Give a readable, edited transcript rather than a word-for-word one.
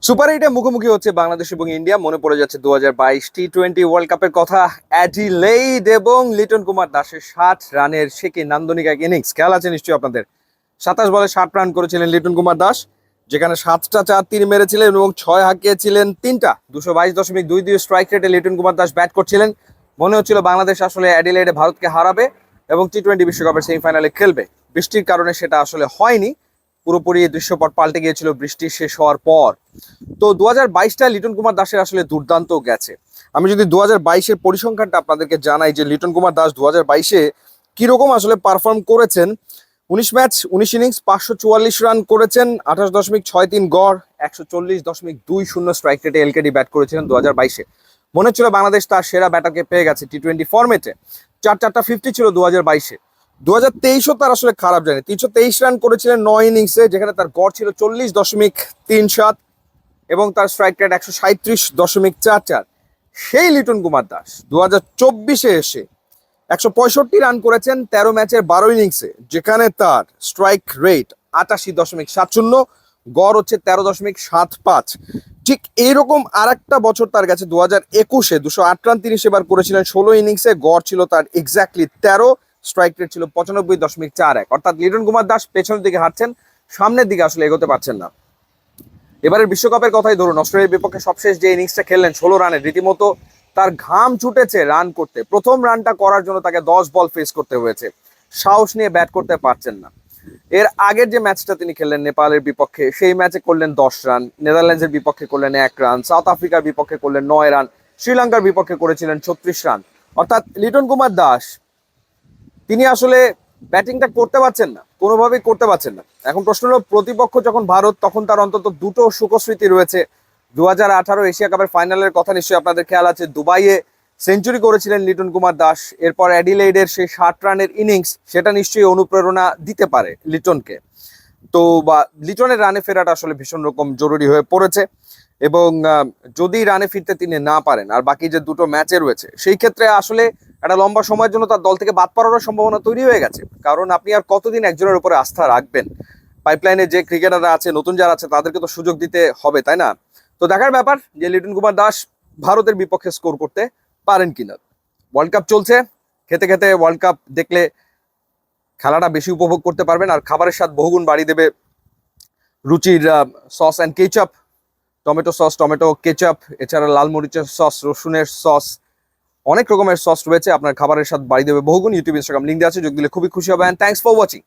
Super এইটে মুখোমুখি হচ্ছে বাংলাদেশ এবং ইন্ডিয়া। মনে পড়ে যাচ্ছে 2022 টি-20 ওয়ার্ল্ড কাপের কথা। অ্যাডিলেইড এবং লিটন কুমার দাসের 60 রানের সে কি নান্দনিক এক ইনিংস খেয়াল আছে নিশ্চয়ই আপনাদের। 27 বলে 60 রান করেছিলেন লিটন কুমার দাস, যেখানে 7টা চার তিনি মেরেছিলেন এবং 6 হাঁকিয়েছিলেন 3টা। 222.22 স্ট্রাইক রেটে লিটন কুমার দাস ব্যাট করছিলেন। মনে হচ্ছিল বাংলাদেশ আসলে অ্যাডিলেইডে ভারতকে হারাবে এবং টি-20 বিশ্বকাপের সেমিফাইনালে খেলবে। বৃষ্টির কারণে সেটা আসলে হয়নি। পুরোপুরি দৃশ্যপট পাল্টে গিয়েছিল বৃষ্টি শেষ হওয়ার পর। তো 2022টা লিটন কুমার দাসের আসলে দুর্দান্ত গেছে। আমি যদি 2022-এর পরিসংখ্যানটা আপনাদেরকে জানাই যে লিটন কুমার দাস 2022-এ কিরকম আসলে পারফর্ম করেছেন। 19 ম্যাচ 19 ইনিংস 544 রান করেছেন, 28.63 গড়, 140.20 স্ট্রাইক রেটে এলকেডি ব্যাট করেছিলেন 2022-এ। মনে হচ্ছিল বাংলাদেশ তার সেরা ব্যাটারকে পেয়ে গেছে টি-20 ফরম্যাটে। চারটা 50 ছিল 2022-এ। 2023ও তার আসলে খারাপ যায়নি, 323 রান করেছিলেন 9 ইনিংসে, যেখানে তার গড় ছিল 40.37 এবং তার স্ট্রাইক রেট 137.44। সেই লিটন কুমার দাস 2024-এ এসে 165 রান করেছেন 13 ম্যাচের 12 ইনিংসে, যেখানে তার স্ট্রাইক রেট 88.70, গড় হচ্ছে 13.75। ঠিক এইরকম আর একটা বছর তার কাছে 2021-এ 208 রান তিনি সেবার করেছিলেন 16 ইনিংসে, গড় ছিল তার এক্স্যাক্টলি 13, স্ট্রাইক রেট ছিল 95.41। অর্থাৎ লিটন কুমার দাস পেছনের দিকে হাঁটছেন, সামনের দিকে আসলে এগোতে পারছেন না। এবারের বিশ্বকাপের কথাই ধরুন, অস্ট্রেলিয়ার বিপক্ষে সবশেষ যে ইনিংসটা খেললেন 16 রানে, রীতিমতো তার ঘাম ছুটেছে রান করতে। প্রথম রানটা করার জন্য তাকে 10 বল ফেস করতে হয়েছে, সাহস নিয়ে ব্যাট করতে পারছেন না। এর আগের যে ম্যাচটা তিনি খেললেন নেপালের বিপক্ষে, সেই ম্যাচে করলেন 10 রান, নেদারল্যান্ডসের বিপক্ষে করলেন 1 রান, সাউথ আফ্রিকার বিপক্ষে করলেন 9 রান, শ্রীলঙ্কার বিপক্ষে করেছিলেন 36 রান। অর্থাৎ লিটন কুমার দাস তিনি আসলে ব্যাটিংটা করতে পারছেন না, কোনোভাবেই করতে পারছেন না। এখন প্রশ্ন হলো, প্রতিপক্ষ যখন ভারত, তখন তার অন্তত দুটো সুখস্মৃতি রয়েছে। 2018 এশিয়া কাপের ফাইনালের কথা নিশ্চয়ই আপনাদের খেয়াল আছে। দুবাইয়ে সেঞ্চুরি করেছিলেন লিটন কুমার দাস। এরপর অ্যাডিলেইডের সেই 60 রানের ইনিংস, সেটা নিশ্চয়ই অনুপ্রেরণা দিতে পারে লিটনকে। তো বা লিটনের রানে ফেরাটা আসলে ভীষণ রকম জরুরি হয়ে পড়েছে। এবং যদি রানে ফিরতে তিনি না পারেন, আর বাকি যে দুটো ম্যাচে রয়েছে, সেই ক্ষেত্রে আসলে একটা লম্বা সময়ের জন্য তার দল থেকে বাদ পড়ারও সম্ভাবনা তৈরি হয়ে গেছে। কারণ আপনি আর কতদিন একজনের উপরে আস্থা রাখবেন? পাইপলাইনে যে ক্রিকেটাররা আছে, নতুন যারা আছে, তাদেরকে তো সুযোগ দিতে হবে, তাই না? তো দেখার ব্যাপার যে লিটন কুমার দাস ভারতের বিপক্ষে স্কোর করতে পারেন কিনা। ওয়ার্ল্ড কাপ চলছে, খেতে খেতে ওয়ার্ল্ড কাপ দেখলে খেলাটা বেশি উপভোগ করতে পারবেন, আর খাবারের স্বাদ বহুগুণ বাড়িয়ে দেবে রুচির sauce and ketchup, tomato sauce, tomato ketchup, এছাড়া লাল মরিচের সস, রসুনের সস, অনেক রকমের সস রয়েছে। আপনার খাবারের স্বাদ বাড়িয়ে দেবে বহুগুণ। ইউটিউব, ইনস্টাগ্রাম লিঙ্ক দেওয়া আছে, যোগ দিলে খুবই খুশি হবে। And thanks for watching.